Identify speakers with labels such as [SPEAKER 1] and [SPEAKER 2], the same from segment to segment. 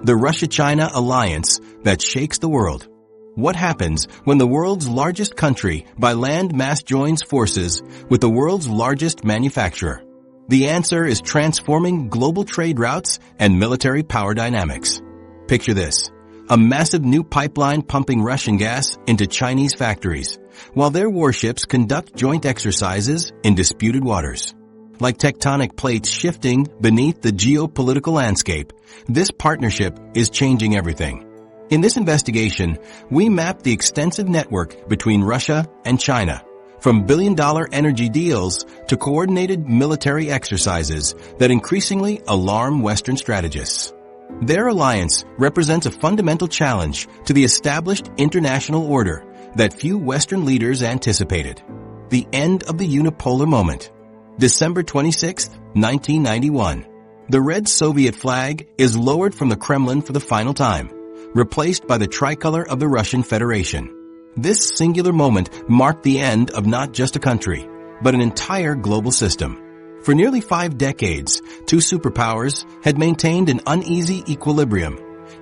[SPEAKER 1] the Russia-China alliance that shakes the world. What happens when the world's largest country by land mass joins forces with the world's largest manufacturer? The answer is transforming global trade routes and military power dynamics. Picture this: a massive new pipeline pumping Russian gas into Chinese factories, while their warships conduct joint exercises in disputed waters. Like tectonic plates shifting beneath the geopolitical landscape, this partnership is changing everything. In this investigation, we map the extensive network between Russia and China, from billion-dollar energy deals to coordinated military exercises that increasingly alarm Western strategists. Their alliance represents a fundamental challenge to the established international order that few Western leaders anticipated: the end of the unipolar moment. December 26, 1991. The red Soviet flag is lowered from the Kremlin for the final time, replaced by the tricolor of the Russian Federation. This singular moment marked the end of not just a country, but an entire global system. For nearly 5 decades, two superpowers had maintained an uneasy equilibrium,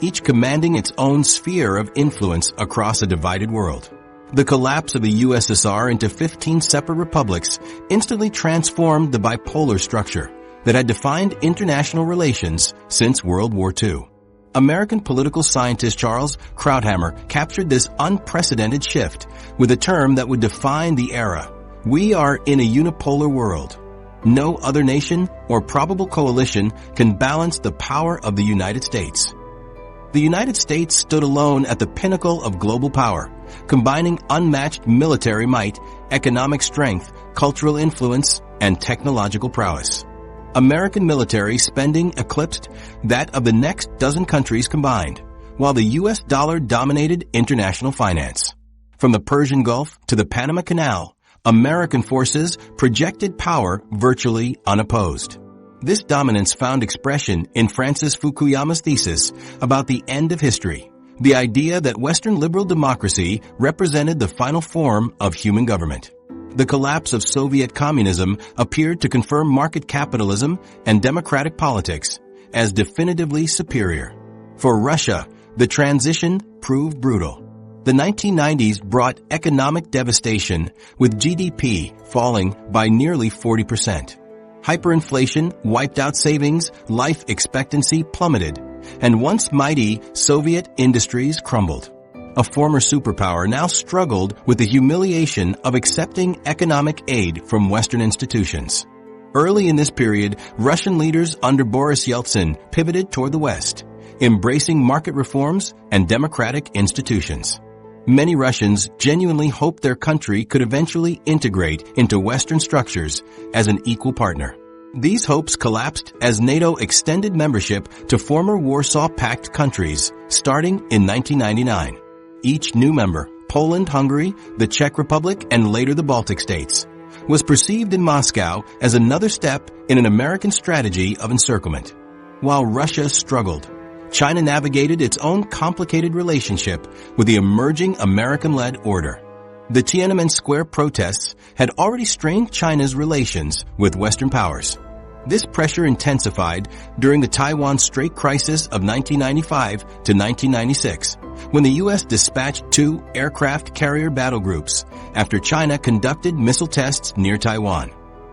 [SPEAKER 1] each commanding its own sphere of influence across a divided world. The collapse of the USSR into 15 separate republics instantly transformed the bipolar structure that had defined international relations since World War II. American political scientist Charles Krauthammer captured this unprecedented shift with a term that would define the era: "We are in a unipolar world. No other nation or probable coalition can balance the power of the United States." The United States stood alone at the pinnacle of global power, combining unmatched military might, economic strength, cultural influence, and technological prowess. American military spending eclipsed that of the next dozen countries combined, while the U.S. dollar dominated international finance. From the Persian Gulf to the Panama Canal, American forces projected power virtually unopposed. This dominance found expression in Francis Fukuyama's thesis about the end of history, the idea that Western liberal democracy represented the final form of human government. The collapse of Soviet communism appeared to confirm market capitalism and democratic politics as definitively superior. For Russia, the transition proved brutal. The 1990s brought economic devastation, with GDP falling by nearly 40%. Hyperinflation wiped out savings, life expectancy plummeted, and once mighty Soviet industries crumbled. A former superpower now struggled with the humiliation of accepting economic aid from Western institutions. Early in this period, Russian leaders under Boris Yeltsin pivoted toward the West, embracing market reforms and democratic institutions. Many Russians genuinely hoped their country could eventually integrate into Western structures as an equal partner. These hopes collapsed as NATO extended membership to former Warsaw Pact countries starting in 1999. Each new member, Poland, Hungary, the Czech Republic, and later the Baltic states, was perceived in Moscow as another step in an American strategy of encirclement. While Russia struggled, China navigated its own complicated relationship with the emerging American-led order. The Tiananmen Square protests had already strained China's relations with Western powers. This pressure intensified during the Taiwan Strait crisis of 1995 to 1996, when the U.S. dispatched 2 aircraft carrier battle groups after China conducted missile tests near Taiwan.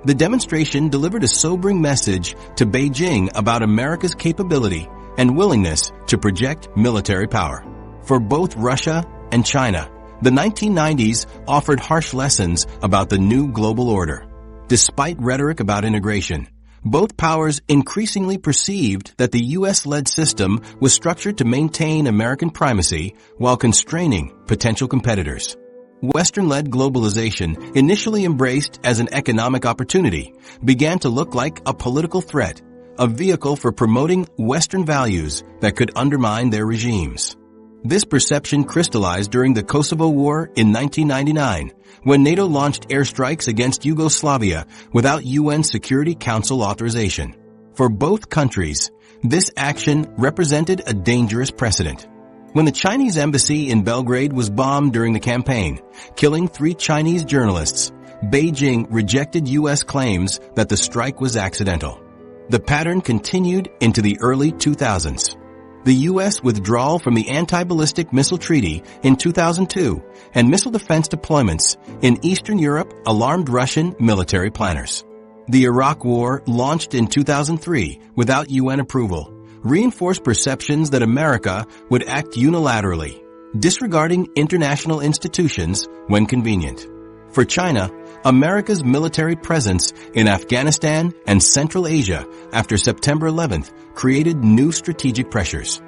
[SPEAKER 1] The demonstration delivered a sobering message to Beijing about America's capability and willingness to project military power. For both Russia and China, the 1990s offered harsh lessons about the new global order. Despite rhetoric about integration, both powers increasingly perceived that the U.S.-led system was structured to maintain American primacy while constraining potential competitors. Western-led globalization, initially embraced as an economic opportunity, began to look like a political threat, a vehicle for promoting Western values that could undermine their regimes. This perception crystallized during the Kosovo War in 1999, when NATO launched airstrikes against Yugoslavia without UN Security Council authorization. For both countries, this action represented a dangerous precedent. When the Chinese embassy in Belgrade was bombed during the campaign, killing 3 Chinese journalists, Beijing rejected U.S. claims that the strike was accidental. The pattern continued into the early 2000s. the U.S. withdrawal from the Anti-Ballistic Missile Treaty in 2002, and missile defense deployments in Eastern Europe alarmed Russian military planners. The Iraq War, launched in 2003 without UN approval, reinforced perceptions that America would act unilaterally, disregarding international institutions when convenient. For China, America's military presence in Afghanistan and Central Asia after September 11th created new strategic pressures.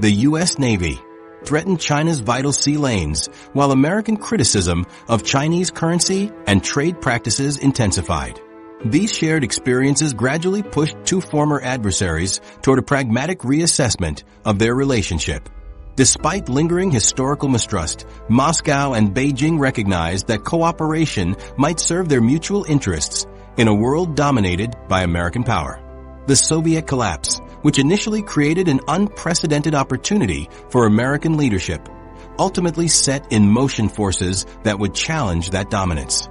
[SPEAKER 1] The U.S. Navy threatened China's vital sea lanes, while American criticism of Chinese currency and trade practices intensified. These shared experiences gradually pushed two former adversaries toward a pragmatic reassessment of their relationship. Despite lingering historical mistrust, Moscow and Beijing recognized that cooperation might serve their mutual interests in a world dominated by American power. The Soviet collapse, which initially created an unprecedented opportunity for American leadership, ultimately set in motion forces that would challenge that dominance.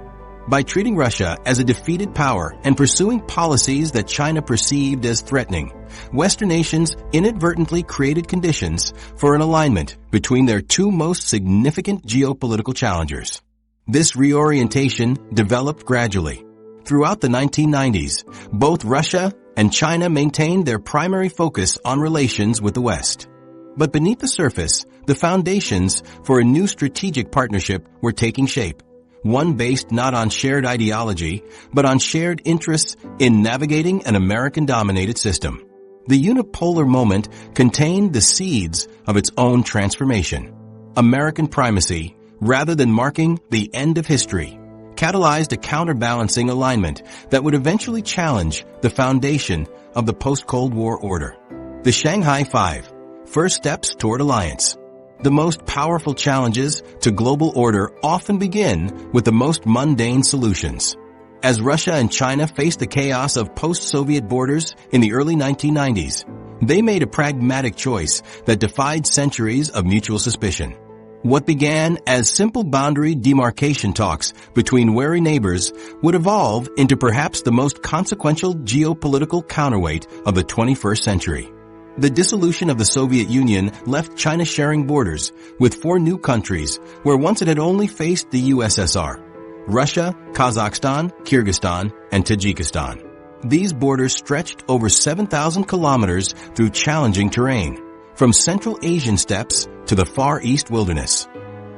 [SPEAKER 1] By treating Russia as a defeated power and pursuing policies that China perceived as threatening, Western nations inadvertently created conditions for an alignment between their two most significant geopolitical challengers. This reorientation developed gradually. Throughout the 1990s, both Russia and China maintained their primary focus on relations with the West. But beneath the surface, the foundations for a new strategic partnership were taking shape. One based not on shared ideology, but on shared interests in navigating an American-dominated system. The Unipolar moment contained the seeds of its own transformation. American primacy, rather than marking the end of history, catalyzed a counterbalancing alignment that would eventually challenge the foundation of the post-Cold War order. The Shanghai Five, first steps toward alliance. The most powerful challenges to global order often begin with the most mundane solutions. As Russia and China faced the chaos of post-Soviet borders in the early 1990s, they made a pragmatic choice that defied centuries of mutual suspicion. What began as simple boundary demarcation talks between wary neighbors would evolve into perhaps the most consequential geopolitical counterweight of the 21st century. The dissolution of the Soviet Union left China sharing borders with four new countries where once it had only faced the USSR: Russia, Kazakhstan, Kyrgyzstan, and Tajikistan. These borders stretched over 7,000 kilometers through challenging terrain, from Central Asian steppes to the Far East wilderness.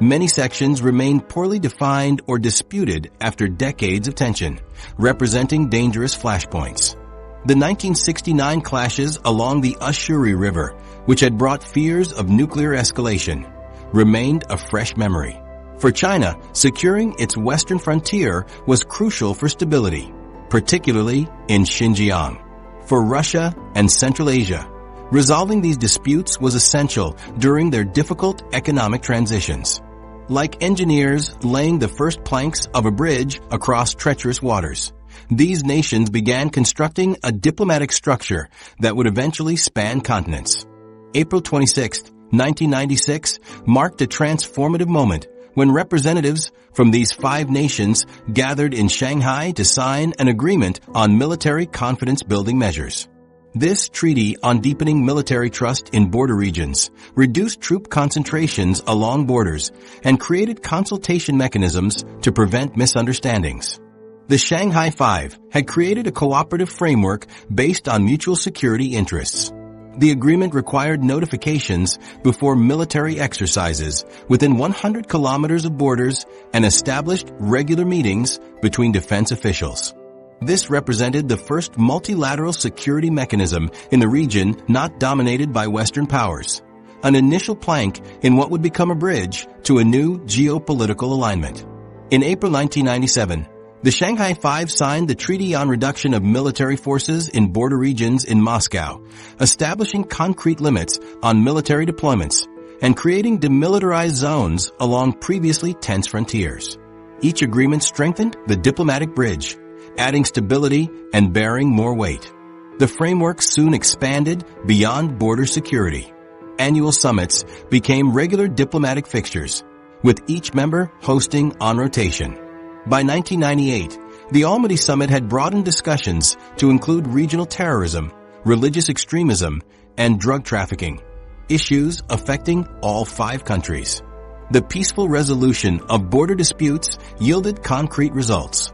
[SPEAKER 1] Many sections remained poorly defined or disputed after decades of tension, representing dangerous flashpoints. The 1969 clashes along the Ushuri River, which had brought fears of nuclear escalation, remained a fresh memory. For China, securing its western frontier was crucial for stability, particularly in Xinjiang. For Russia and Central Asia, resolving these disputes was essential during their difficult economic transitions. Like engineers laying the first planks of a bridge across treacherous waters, these nations began constructing a diplomatic structure that would eventually span continents. April 26, 1996, marked a transformative moment when representatives from these five nations gathered in Shanghai to sign an agreement on military confidence-building measures. This treaty on deepening military trust in border regions reduced troop concentrations along borders and created consultation mechanisms to prevent misunderstandings. The Shanghai Five had created a cooperative framework based on mutual security interests. The agreement required notifications before military exercises within 100 kilometers of borders and established regular meetings between defense officials. This represented the first multilateral security mechanism in the region not dominated by Western powers, an initial plank in what would become a bridge to a new geopolitical alignment. In April 1997, the Shanghai Five signed the Treaty on Reduction of Military Forces in Border Regions in Moscow, establishing concrete limits on military deployments and creating demilitarized zones along previously tense frontiers. Each agreement strengthened the diplomatic bridge, adding stability and bearing more weight. The framework soon expanded beyond border security. Annual summits became regular diplomatic fixtures, with each member hosting on rotation. By 1998, the Almaty Summit had broadened discussions to include regional terrorism, religious extremism, and drug trafficking, issues affecting all 5 countries. The peaceful resolution of border disputes yielded concrete results.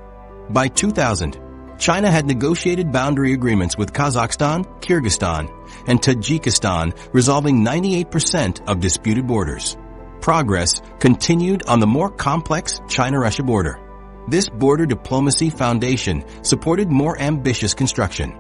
[SPEAKER 1] By 2000, China had negotiated boundary agreements with Kazakhstan, Kyrgyzstan, and Tajikistan, resolving 98% of disputed borders. Progress continued on the more complex China-Russia border. This border diplomacy foundation supported more ambitious construction.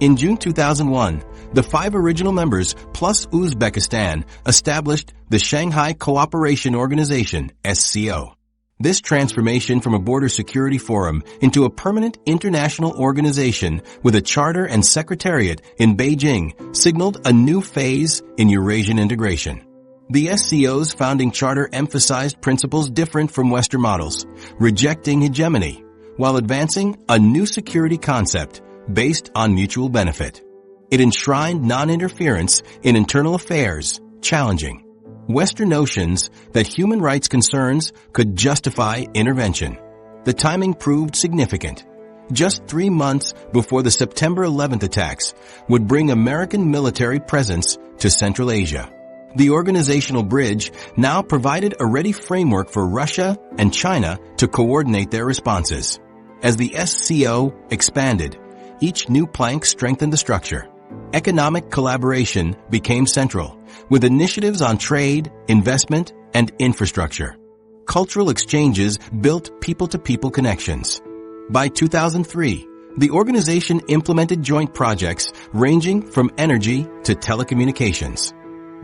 [SPEAKER 1] In June 2001, the 5 original members plus Uzbekistan established the Shanghai Cooperation Organization, SCO. This transformation from a border security forum into a permanent international organization with a charter and secretariat in Beijing signaled a new phase in Eurasian integration. The SCO's founding charter emphasized principles different from Western models, rejecting hegemony, while advancing a new security concept based on mutual benefit. It enshrined non-interference in internal affairs, challenging Western notions that human rights concerns could justify intervention. The timing proved significant. Just 3 months before the September 11th attacks would bring American military presence to Central Asia. The organizational bridge now provided a ready framework for Russia and China to coordinate their responses. As the SCO expanded, each new plank strengthened the structure. Economic collaboration became central, with initiatives on trade, investment, and infrastructure. Cultural exchanges built people-to-people connections. By 2003, the organization implemented joint projects ranging from energy to telecommunications.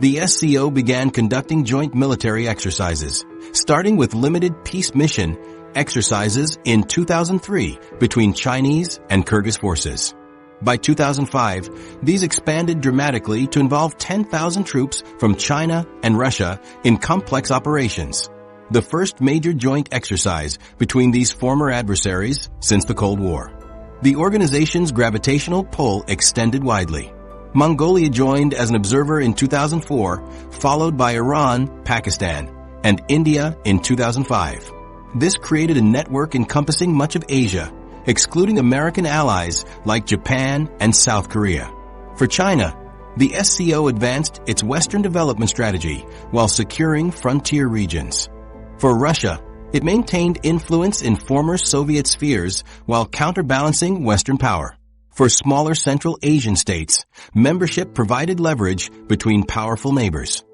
[SPEAKER 1] The SCO began conducting joint military exercises, starting with limited peace mission exercises in 2003 between Chinese and Kyrgyz forces. By 2005, these expanded dramatically to involve 10,000 troops from China and Russia in complex operations, the first major joint exercise between these former adversaries since the Cold War. The organization's gravitational pull extended widely. Mongolia joined as an observer in 2004, followed by Iran, Pakistan, and India in 2005. This created a network encompassing much of Asia, excluding American allies like Japan and South Korea. For China, the SCO advanced its Western development strategy while securing frontier regions. For Russia, it maintained influence in former Soviet spheres while counterbalancing Western power. For smaller Central Asian states, membership provided leverage between powerful neighbors.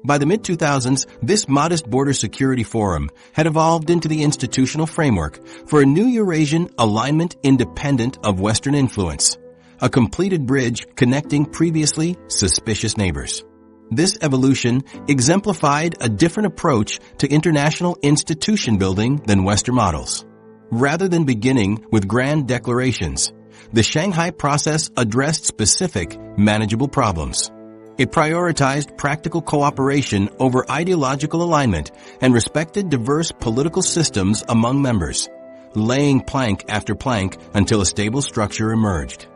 [SPEAKER 1] By the mid-2000s, this modest border security forum had evolved into the institutional framework for a new Eurasian alignment independent of Western influence, a completed bridge connecting previously suspicious neighbors. This evolution exemplified a different approach to international institution building than Western models. Rather than beginning with grand declarations, the Shanghai process addressed specific, manageable problems. It prioritized practical cooperation over ideological alignment and respected diverse political systems among members, laying plank after plank until a stable structure emerged.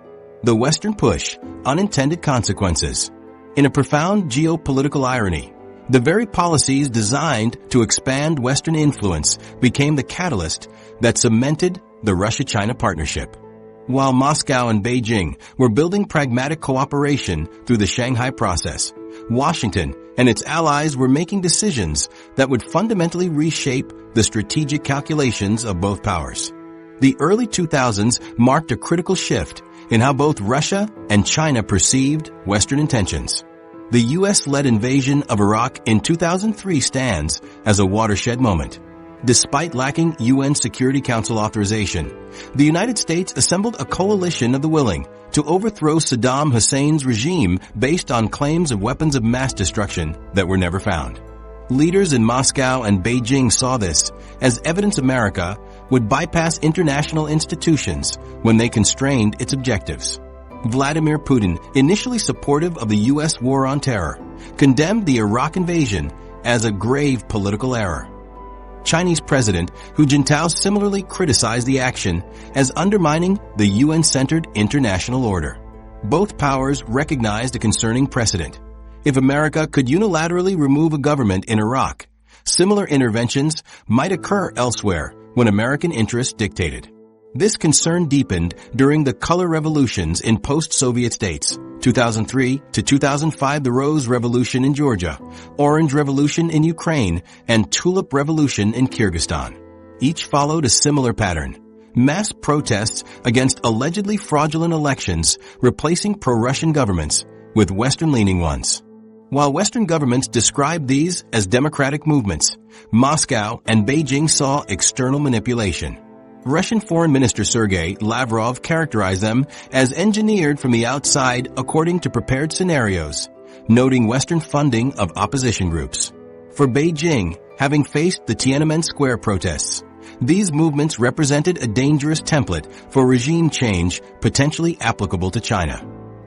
[SPEAKER 1] The Western push, unintended consequences. In a profound geopolitical irony, the very policies designed to expand Western influence became the catalyst that cemented the Russia-China partnership. While Moscow and Beijing were building pragmatic cooperation through the Shanghai process, Washington and its allies were making decisions that would fundamentally reshape the strategic calculations of both powers. The early 2000s marked a critical shift in how both Russia and China perceived Western intentions. The U.S.-led invasion of Iraq in 2003 stands as a watershed moment. Despite lacking UN Security Council authorization, the United States assembled a coalition of the willing to overthrow Saddam Hussein's regime based on claims of weapons of mass destruction that were never found. Leaders in Moscow and Beijing saw this as evidence America would bypass international institutions when they constrained its objectives. Vladimir Putin, initially supportive of the U.S. war on terror, condemned the Iraq invasion as a grave political error. Chinese President Hu Jintao similarly criticized the action as undermining the UN-centered international order. Both powers recognized a concerning precedent. If America could unilaterally remove a government in Iraq, similar interventions might occur elsewhere when American interests dictated. This concern deepened during the color revolutions in post-Soviet states, 2003 to 2005 the Rose Revolution in Georgia, Orange Revolution in Ukraine, and Tulip Revolution in Kyrgyzstan. Each followed a similar pattern. Mass protests against allegedly fraudulent elections replacing pro-Russian governments with Western-leaning ones. While Western governments described these as democratic movements, Moscow and Beijing saw external manipulation. Russian Foreign Minister Sergei Lavrov characterized them as engineered from the outside according to prepared scenarios, noting Western funding of opposition groups. For Beijing, having faced the Tiananmen Square protests, these movements represented a dangerous template for regime change potentially applicable to China.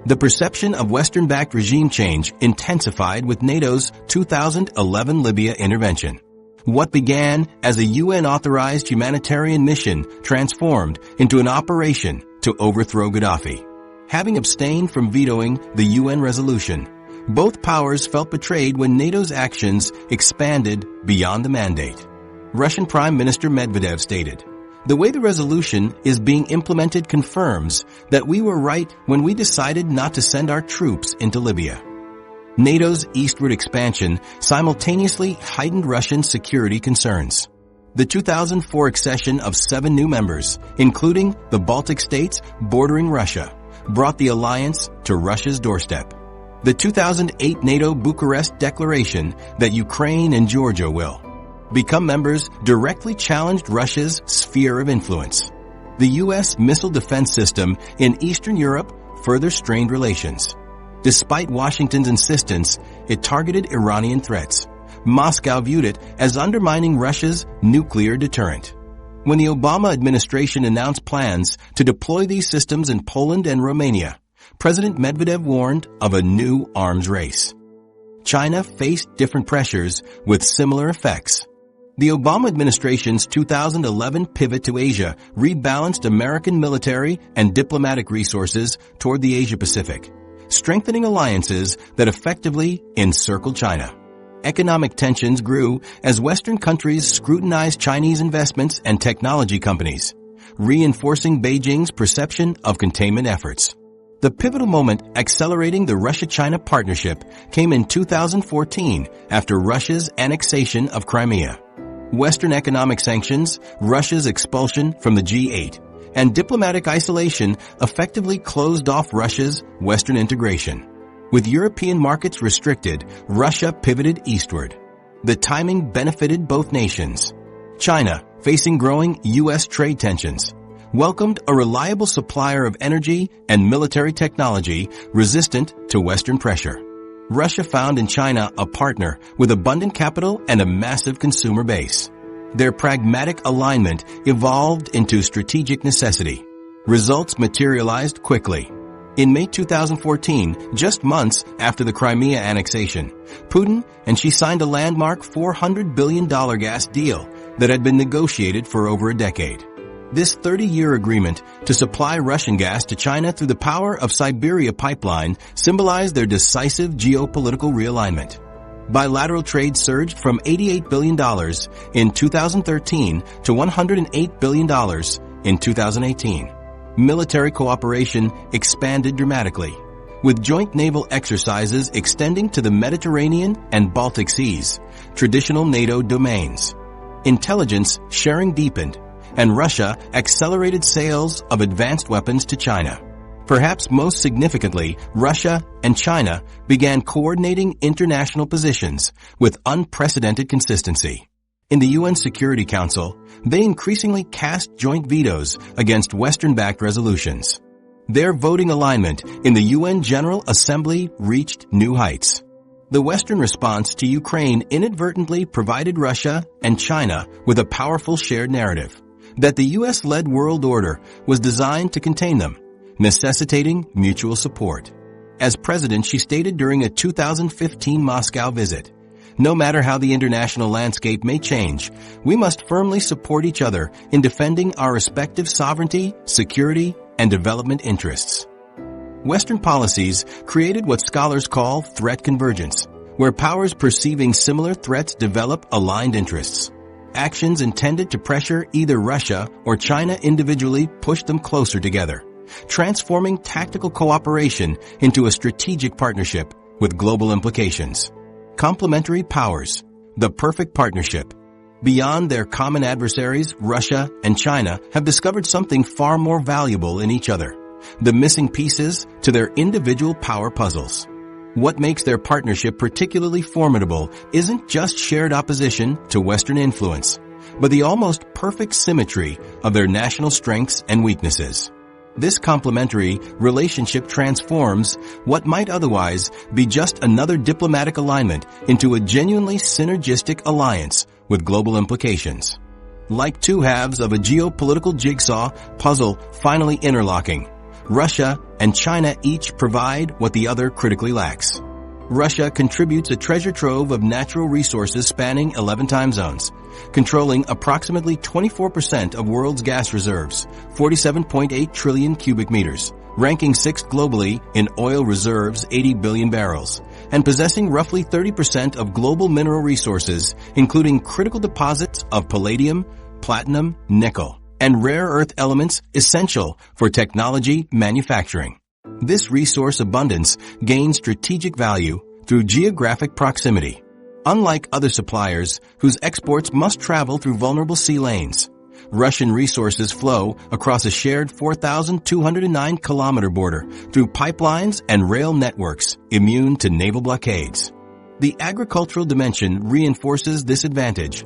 [SPEAKER 1] The perception of Western-backed regime change intensified with NATO's 2011 Libya intervention. What began as a UN-authorized humanitarian mission transformed into an operation to overthrow Gaddafi. Having abstained from vetoing the UN resolution, both powers felt betrayed when NATO's actions expanded beyond the mandate. Russian Prime Minister Medvedev stated, "The way the resolution is being implemented confirms that we were right when we decided not to send our troops into Libya." NATO's eastward expansion simultaneously heightened Russian security concerns. The 2004 accession of 7 new members, including the Baltic states bordering Russia, brought the alliance to Russia's doorstep. The 2008 NATO Bucharest Declaration that Ukraine and Georgia will become members directly challenged Russia's sphere of influence. The U.S. missile defense system in Eastern Europe further strained relations. Despite Washington's insistence, it targeted Iranian threats. Moscow viewed it as undermining Russia's nuclear deterrent. When the Obama administration announced plans to deploy these systems in Poland and Romania, President Medvedev warned of a new arms race. China faced different pressures with similar effects. The Obama administration's 2011 pivot to Asia rebalanced American military and diplomatic resources toward the Asia-Pacific, strengthening alliances that effectively encircled China. Economic tensions grew as Western countries scrutinized Chinese investments and technology companies, reinforcing Beijing's perception of containment efforts. The pivotal moment accelerating the Russia-China partnership came in 2014 after Russia's annexation of Crimea. Western economic sanctions, Russia's expulsion from the G8, and diplomatic isolation effectively closed off Russia's Western integration. With European markets restricted, Russia pivoted eastward. The timing benefited both nations. China, facing growing U.S. trade tensions, welcomed a reliable supplier of energy and military technology resistant to Western pressure. Russia found in China a partner with abundant capital and a massive consumer base. Their pragmatic alignment evolved into strategic necessity. Results materialized quickly. In May 2014, just months after the Crimea annexation, Putin and Xi signed a landmark $400 billion gas deal that had been negotiated for over a decade. This 30-year agreement to supply Russian gas to China through the power of Siberia pipeline symbolized their decisive geopolitical realignment. Bilateral trade surged from $88 billion in 2013 to $108 billion in 2018. Military cooperation expanded dramatically, with joint naval exercises extending to the Mediterranean and Baltic Seas, traditional NATO domains. Intelligence sharing deepened, and Russia accelerated sales of advanced weapons to China. Perhaps most significantly, Russia and China began coordinating international positions with unprecedented consistency. In the UN Security Council, they increasingly cast joint vetoes against Western-backed resolutions. Their voting alignment in the UN General Assembly reached new heights. The Western response to Ukraine inadvertently provided Russia and China with a powerful shared narrative that the U.S.-led world order was designed to contain them, necessitating mutual support. As president, she stated during a 2015 Moscow visit, "No matter how the international landscape may change, we must firmly support each other in defending our respective sovereignty, security, and development interests." Western policies created what scholars call threat convergence, where powers perceiving similar threats develop aligned interests. actions intended to pressure either Russia or China individually pushed them closer together, transforming tactical cooperation into a strategic partnership with global implications. Complementary powers, the perfect partnership. Beyond their common adversaries, Russia and China have discovered something far more valuable in each other: the missing pieces to their individual power puzzles. What makes their partnership particularly formidable isn't just shared opposition to Western influence, but the almost perfect symmetry of their national strengths and weaknesses. This complementary relationship transforms what might otherwise be just another diplomatic alignment into a genuinely synergistic alliance with global implications. Like two halves of a geopolitical jigsaw puzzle finally interlocking, Russia and China each provide what the other critically lacks. Russia contributes a treasure trove of natural resources spanning 11 time zones, controlling approximately 24% of world's gas reserves, 47.8 trillion cubic meters, ranking 6th globally in oil reserves, 80 billion barrels, and possessing roughly 30% of global mineral resources, including critical deposits of palladium, platinum, nickel, and rare earth elements essential for technology manufacturing. This resource abundance gains strategic value through geographic proximity. Unlike other suppliers whose exports must travel through vulnerable sea lanes, Russian resources flow across a shared 4,209-kilometer border through pipelines and rail networks immune to naval blockades. The agricultural dimension reinforces this advantage,